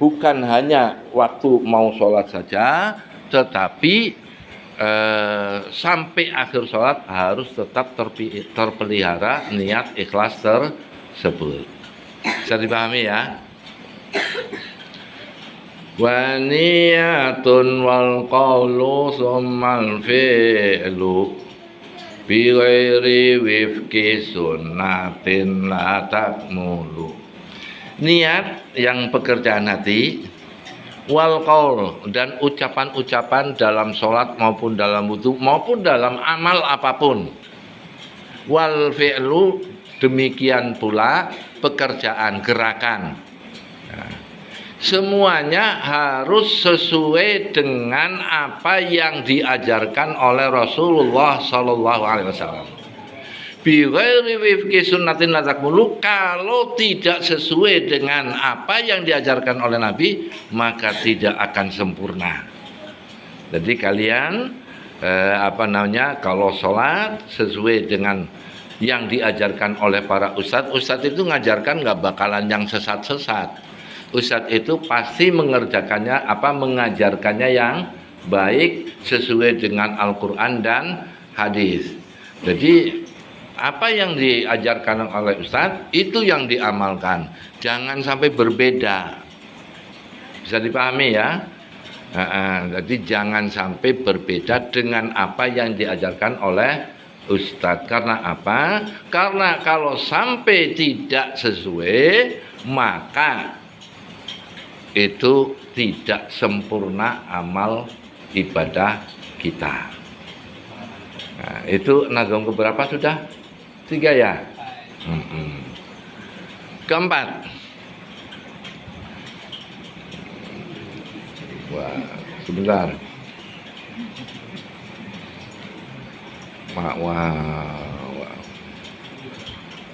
bukan hanya waktu mau sholat saja, tetapi sampai akhir sholat harus tetap terpelihara niat ikhlas tersebut. Bisa dipahami ya? Wa niyatun wal qawlu summal fi'lu bi ghairi wifqi sunnatin la takmulu. Niat yang pekerjaan hati, wal qaul dan ucapan-ucapan dalam sholat maupun dalam wudu maupun dalam amal apapun. Wal fi'lu demikian pula pekerjaan, gerakan. Nah, semuanya harus sesuai dengan apa yang diajarkan oleh Rasulullah Sallallahu Alaihi Wasallam. Bi ghairi wifqi sunnatin la takmulu, kalau tidak sesuai dengan apa yang diajarkan oleh Nabi maka tidak akan sempurna. Jadi kalian kalau sholat sesuai dengan yang diajarkan oleh para ustadz itu ngajarkan nggak bakalan yang sesat-sesat. Ustadz itu pasti mengajarkannya yang baik sesuai dengan Al-Quran dan hadis. Jadi apa yang diajarkan oleh ustadz itu yang diamalkan, jangan sampai berbeda. Bisa dipahami ya? Jadi jangan sampai berbeda dengan apa yang diajarkan oleh ustadz. Karena apa? Karena kalau sampai tidak sesuai maka itu tidak sempurna amal ibadah kita. Nah, itu nazam keberapa sudah? 3 ya? Keempat. Wah, sebentar. Wah.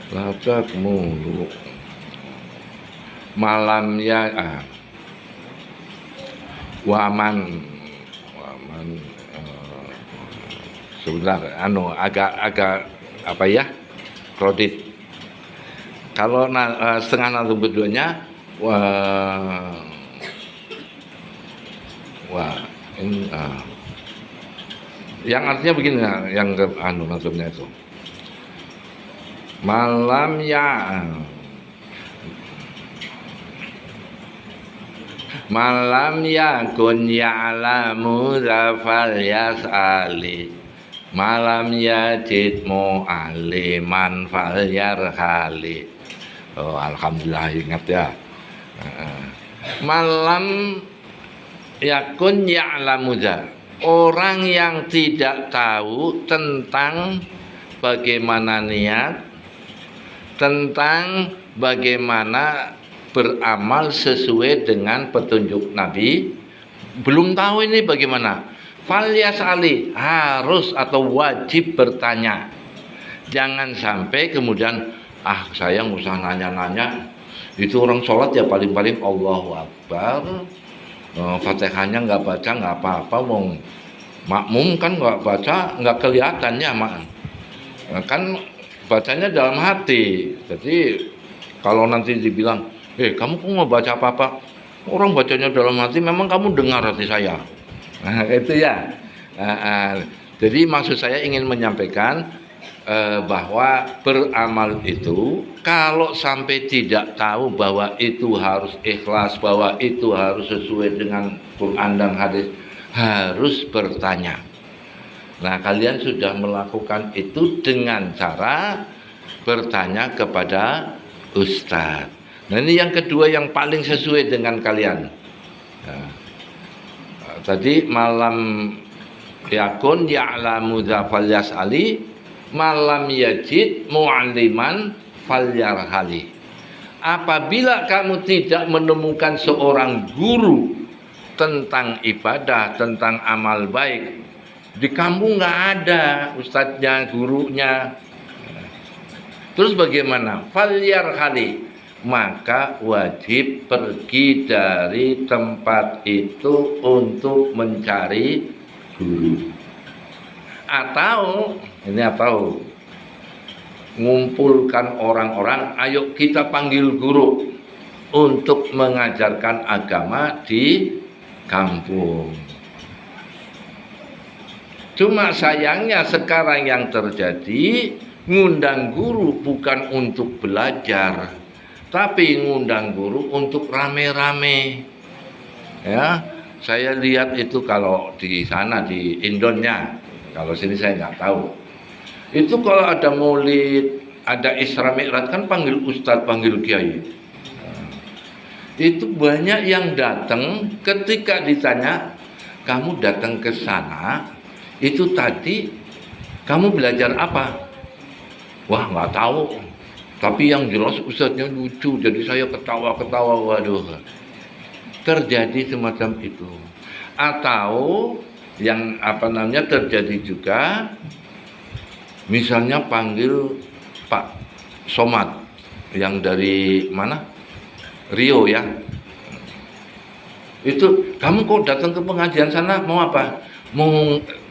Lacak mulu. Malam ya waman sebentar agak apa ya? Kredit. Kalau setengah nazam keduanya ini yang artinya begini, yang nazamnya itu malam yakun ya'lamu zafal yas'ali malam yajid mu'aliman fal yarhali. Oh, alhamdulillah ingat ya. Malam yakun ya'lamu za, orang yang tidak tahu tentang bagaimana niat, tentang bagaimana beramal sesuai dengan petunjuk Nabi, belum tahu ini bagaimana. Falyas'ali, harus atau wajib bertanya. Jangan sampai kemudian saya nggak usah nanya-nanya, itu orang sholat ya paling-paling Allahu Akbar, Fatihahnya nggak baca nggak apa-apa, makmum kan nggak baca nggak kelihatannya kan bacanya dalam hati. Jadi kalau nanti dibilang kamu kok nggak baca apa-apa, orang bacanya dalam hati, memang kamu dengar hati saya. Nah, itu ya. Jadi maksud saya ingin menyampaikan bahwa beramal itu kalau sampai tidak tahu bahwa itu harus ikhlas, bahwa itu harus sesuai dengan Quran dan hadis, harus bertanya. Nah, kalian sudah melakukan itu dengan cara bertanya kepada ustadz. Nah, ini yang kedua yang paling sesuai dengan kalian. Tadi malam yakun ya'lamu dzafal yas'ali malam yajid mu'alliman falyarhali. Apabila kamu tidak menemukan seorang guru tentang ibadah, tentang amal baik, di kampung nggak ada ustadznya, gurunya, terus bagaimana? Falyarhali, maka wajib pergi dari tempat itu untuk mencari guru. Atau ngumpulkan orang-orang, ayo kita panggil guru. untuk mengajarkan agama di kampung. Cuma sayangnya sekarang yang terjadi, ngundang guru bukan untuk belajar, tapi ngundang guru untuk rame-rame. Ya, saya lihat itu kalau di sana di Indonesia, kalau sini saya nggak tahu. Itu kalau ada maulid, ada Isra Mi'raj kan panggil ustadz, panggil kiai. Itu banyak yang datang, ketika ditanya, kamu datang ke sana, itu tadi kamu belajar apa? Wah, nggak tahu. Tapi yang jelas ustadznya lucu, jadi saya ketawa-ketawa. Waduh, terjadi semacam itu. Atau yang terjadi juga, misalnya panggil Pak Somad yang dari mana? Rio ya. Itu kamu kok datang ke pengajian sana mau apa?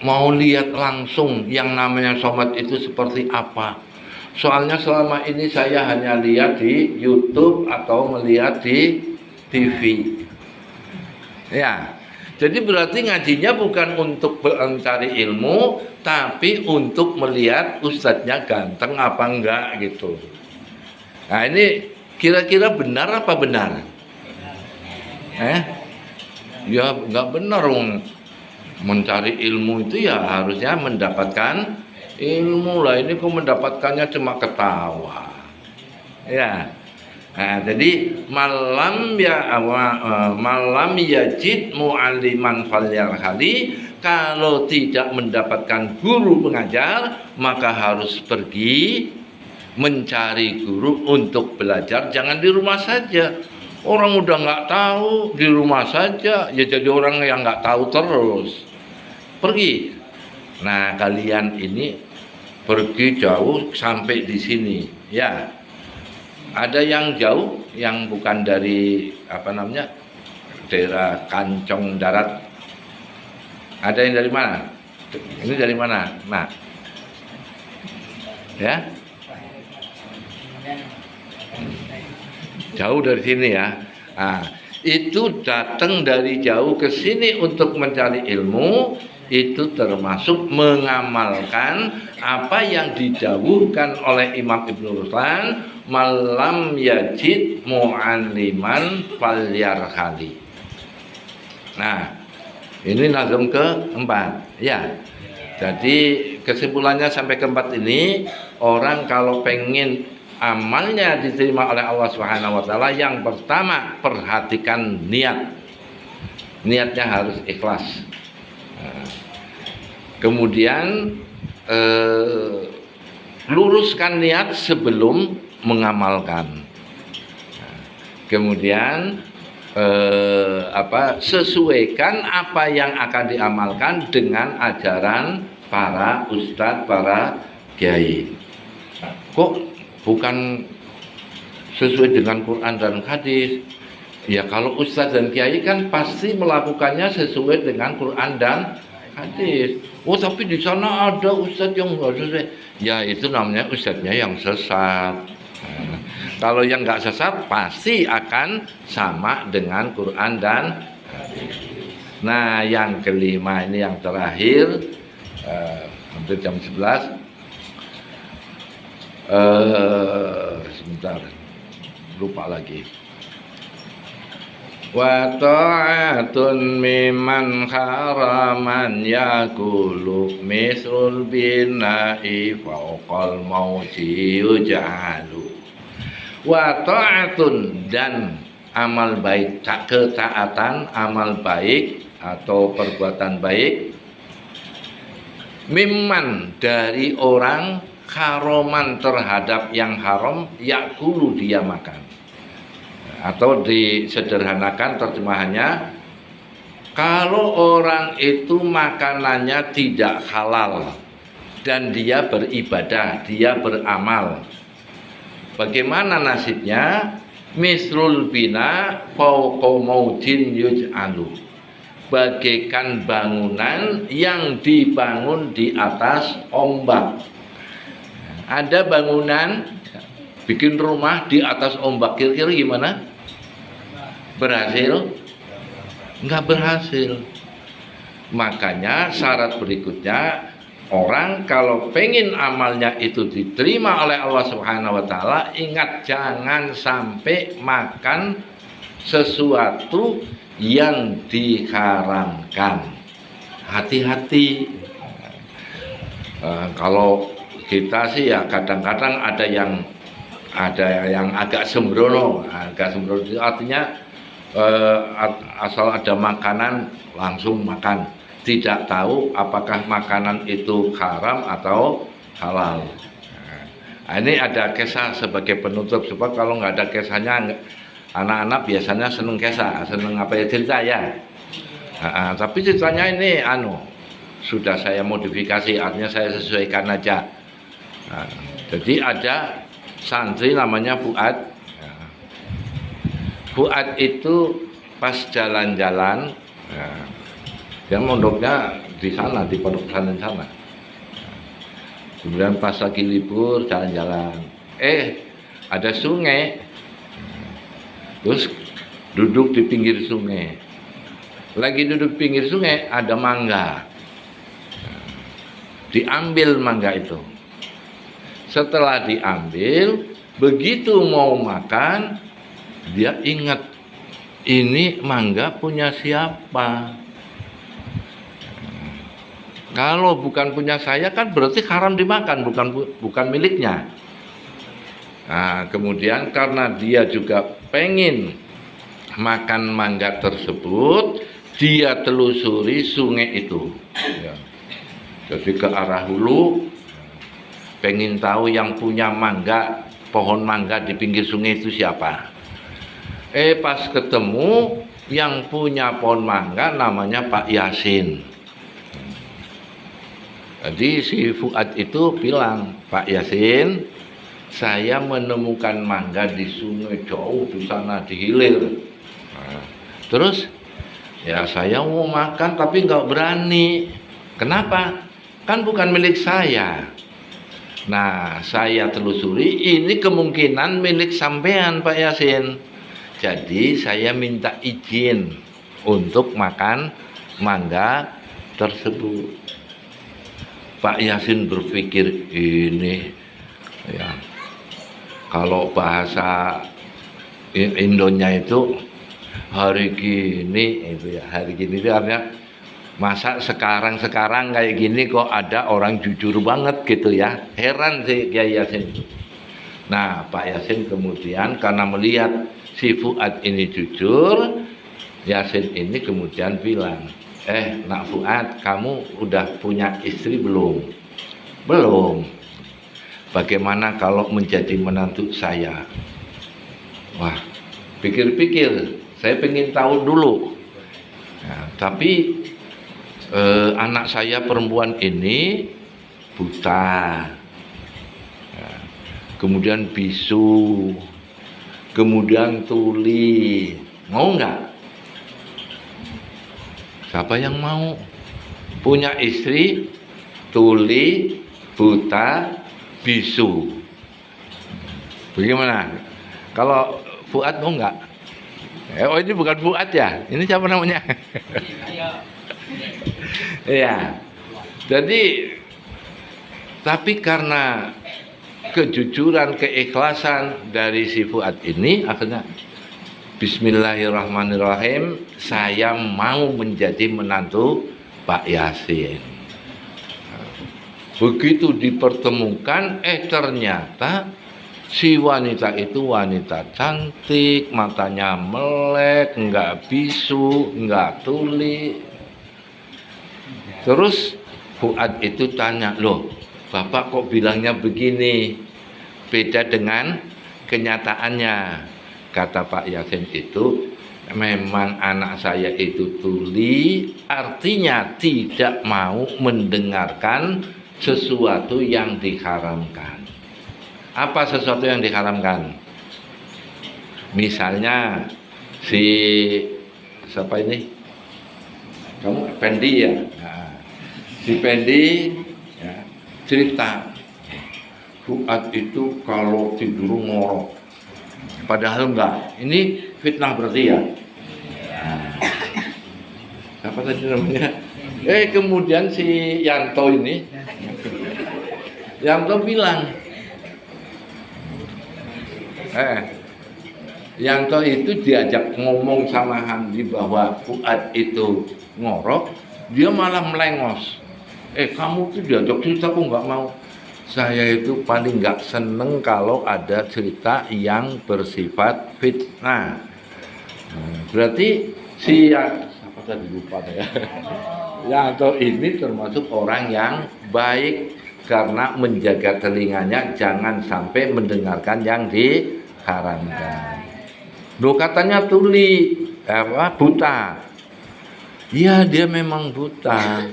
Mau lihat langsung yang namanya Somad itu seperti apa? Soalnya selama ini saya hanya lihat di YouTube atau melihat di TV. Ya. Jadi berarti ngajinya bukan untuk mencari ilmu, tapi untuk melihat ustadznya ganteng apa enggak gitu. Nah ini kira-kira benar apa benar? Ya enggak benar dong. Mencari ilmu itu ya harusnya mendapatkan ilmu lah. Ini kok mendapatkannya cuma ketawa. Ya. Nah, jadi malam yajid mu'alliman falyarhali, kalau tidak mendapatkan guru pengajar maka harus pergi mencari guru untuk belajar. Jangan di rumah saja. Orang udah nggak tahu, di rumah saja ya jadi orang yang nggak tahu terus. Pergi. Nah, kalian ini pergi jauh sampai di sini ya. Ada yang jauh, yang bukan dari daerah Kancong Darat. Ada yang dari mana? Ini dari mana? Nah, ya, jauh dari sini ya. Nah, itu datang dari jauh ke sini untuk mencari ilmu. Itu termasuk mengamalkan apa yang didhawuhkan oleh Imam Ibnu Ruslan, malam yajid mu'alliman falyarhali. Nah, ini nazam keempat ya. Jadi kesimpulannya sampai keempat ini, orang kalau pengen amalnya diterima oleh Allah Subhanahu wa taala, yang pertama perhatikan niat. Niatnya harus ikhlas. Kemudian luruskan niat sebelum mengamalkan. Kemudian sesuaikan apa yang akan diamalkan dengan ajaran para ustadz, para kiai. Kok bukan sesuai dengan Quran dan hadis? Ya kalau ustadz dan kiai kan pasti melakukannya sesuai dengan Quran dan hadis. Oh tapi di sana ada ustadz yang nggak sesuai. Ya itu namanya ustadznya yang sesat. Nah, kalau yang nggak sesat pasti akan sama dengan Quran dan hadis. Nah yang kelima ini yang terakhir, hampir jam 11. Sebentar, lupa lagi. Wa ta'atun mimman haraman yakulu misrul bina'i fauqal mauti yuj'alu. Wa ta'atun, dan amal baik, ketaatan, amal baik atau perbuatan baik, mimman, dari orang, haraman, terhadap yang haram, yakulu, dia makan. Atau disederhanakan terjemahannya, kalau orang itu makanannya tidak halal dan dia beribadah, dia beramal, bagaimana nasibnya? Misrul bina fauqa maujin yuj'alu, bagaikan bangunan yang dibangun di atas ombak. Ada bangunan bikin rumah di atas ombak, kira-kira gimana? Berhasil? Nggak berhasil. Makanya syarat berikutnya, orang kalau pengen amalnya itu diterima oleh Allah Subhanahu wa taala, ingat jangan sampai makan sesuatu yang diharamkan. Hati-hati. Kalau kita sih ya kadang-kadang ada yang agak sembrono itu artinya asal ada makanan langsung makan, tidak tahu apakah makanan itu haram atau halal. Nah, ini ada kisah sebagai penutup, sebab kalau nggak ada kisahnya anak-anak biasanya seneng kisah, seneng apa ya cerita ya. Tapi ceritanya ini sudah saya modifikasi, artinya saya sesuaikan aja. Jadi ada santri namanya Fuad. Fuad itu pas jalan-jalan, dia mondoknya di sana, di pondok pesantren sana. Kemudian pas lagi libur jalan-jalan, ada sungai, terus duduk di pinggir sungai. Lagi duduk pinggir sungai ada mangga, diambil mangga itu. Setelah diambil, begitu mau makan, dia ingat, ini mangga punya siapa? Kalau bukan punya saya kan berarti haram dimakan, bukan miliknya. Nah, kemudian karena dia juga pengen makan mangga tersebut, dia telusuri sungai itu. Jadi ke arah hulu, pengen tahu yang punya mangga, pohon mangga di pinggir sungai itu siapa. Pas ketemu yang punya pohon mangga namanya Pak Yasin. Jadi si Fuad itu bilang, Pak Yasin, saya menemukan mangga di sungai jauh di sana, di hilir. Terus ya saya mau makan tapi nggak berani. Kenapa? Kan bukan milik saya. Nah, saya telusuri, ini kemungkinan milik sampean Pak Yasin. Jadi saya minta izin untuk makan mangga tersebut. Pak Yasin berpikir, ini ya, kalau bahasa Indonya itu hari gini itu artinya masa sekarang kayak gini kok ada orang jujur banget gitu ya. Heran sih Kiai Yasin. Nah, Pak Yasin kemudian karena melihat si Fuad ini jujur, Yasin ini kemudian bilang, Nak Fuad, kamu udah punya istri belum? Belum. Bagaimana kalau menjadi menantu saya? Wah, pikir-pikir, saya pengen tahu dulu. Nah, tapi anak saya perempuan ini buta, kemudian bisu, kemudian tuli, mau nggak? Siapa yang mau punya istri tuli, buta, bisu? Bagaimana? Kalau Fuad mau nggak? Oh, ini bukan Fuad ya? Ini siapa namanya? Ya. Jadi tapi karena kejujuran, keikhlasan dari si Fuad ini, akhirnya Bismillahirrahmanirrahim, saya mau menjadi menantu Pak Yasin. Begitu dipertemukan, ternyata si wanita itu wanita cantik, matanya melek, enggak bisu, enggak tuli. Terus Fuad itu tanya, loh, Bapak kok bilangnya begini, beda dengan kenyataannya. Kata Pak Yasin itu, memang anak saya itu tuli, artinya tidak mau mendengarkan sesuatu yang diharamkan. Apa sesuatu yang diharamkan? Misalnya siapa ini? Kamu Pendi ya? Nah, si Pendi ya, cerita Fuad itu kalau tidur ngorok. Padahal enggak. Ini fitnah berarti ya. Siapa tadi namanya? Kemudian si Yanto ini, Yanto bilang, Yanto itu diajak ngomong sama Hamdi bahwa Fuad itu ngorok, dia malah melengos. Kamu tuh diajak cerita kok nggak mau. Saya itu paling nggak seneng kalau ada cerita yang bersifat fitnah. Berarti apa tadi lupa ya. Yanto ini termasuk orang yang baik karena menjaga telinganya jangan sampai mendengarkan yang diharamkan. Loh katanya tuli buta. Iya dia memang buta,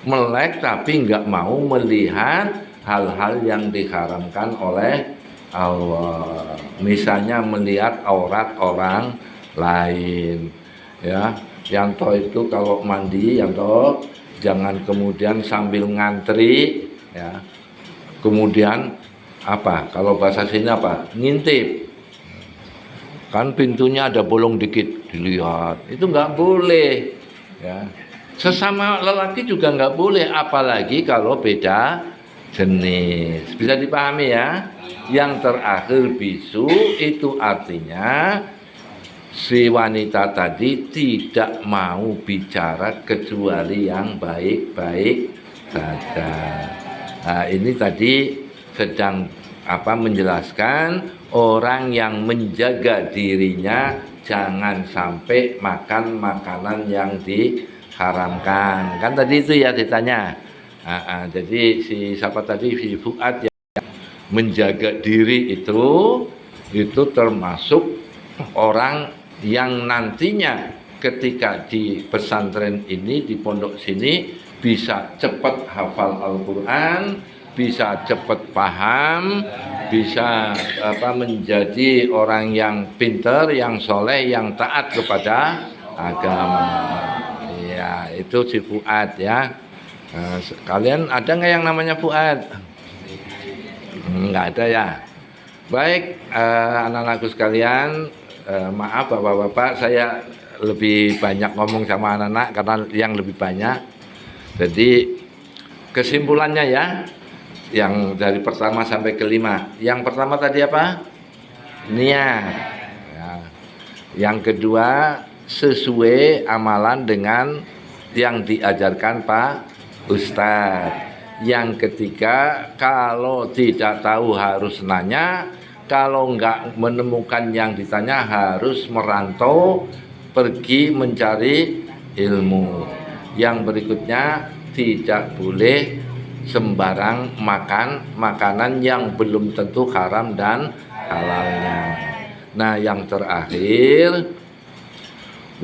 melek tapi nggak mau melihat hal-hal yang diharamkan oleh Allah. Misalnya melihat aurat orang lain. Ya, Yanto itu kalau mandi, Yanto jangan kemudian sambil ngantri, ya. Kemudian apa? Kalau bahasa sini apa? Ngintip. Kan pintunya ada bolong dikit, dilihat. Itu nggak boleh. Ya. Sesama lelaki juga nggak boleh, apalagi kalau beda jenis. Bisa dipahami ya? Yang terakhir bisu itu artinya si wanita tadi tidak mau bicara kecuali yang baik-baik saja. Nah, ini tadi sedang menjelaskan orang yang menjaga dirinya jangan sampai makan makanan yang diharamkan. Kan tadi itu ya ditanya. Jadi si Fuad yang menjaga diri itu termasuk orang yang nantinya ketika di pesantren ini, di pondok sini bisa cepat hafal Al-Quran, bisa cepat paham, bisa menjadi orang yang pintar, yang soleh, yang taat kepada agama. Ya, itu si Fuad ya. Kalian ada nggak yang namanya Fuad? Nggak ada ya. Baik, anak-anakku sekalian, maaf bapak-bapak, saya lebih banyak ngomong sama anak-anak karena yang lebih banyak. Jadi kesimpulannya ya, yang dari pertama sampai kelima. Yang pertama tadi apa? Niat. Ya. Yang kedua, sesuai amalan dengan yang diajarkan Pak Ustadz. Yang ketiga, kalau tidak tahu harus nanya, kalau nggak menemukan yang ditanya harus merantau pergi mencari ilmu. Yang berikutnya, tidak boleh sembarang makan makanan yang belum tentu haram dan halalnya. Nah, yang terakhir,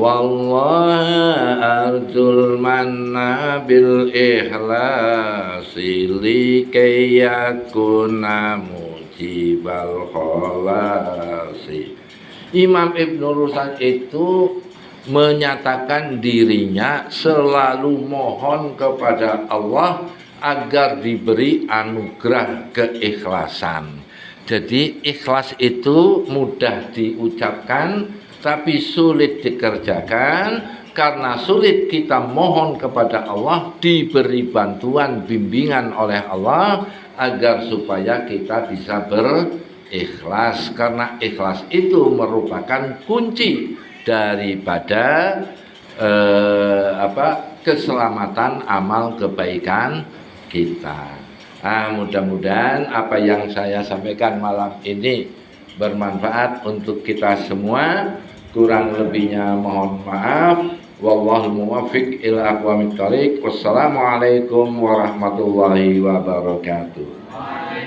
wallahi arjul manna bil ikhlasi likayakuna mujibal kholasi. Imam Ibnu Rushd itu menyatakan dirinya selalu mohon kepada Allah agar diberi anugerah keikhlasan. Jadi ikhlas itu mudah diucapkan tapi sulit dikerjakan. Karena sulit kita mohon kepada Allah diberi bantuan bimbingan oleh Allah agar supaya kita bisa berikhlas. Karena ikhlas itu merupakan kunci daripada keselamatan amal kebaikan kita. Mudah-mudahan apa yang saya sampaikan malam ini bermanfaat untuk kita semua. Kurang lebihnya mohon maaf. Wallahul muwaffiq ila aqwamit thoriq. Wassalamualaikum warahmatullahi wabarakatuh.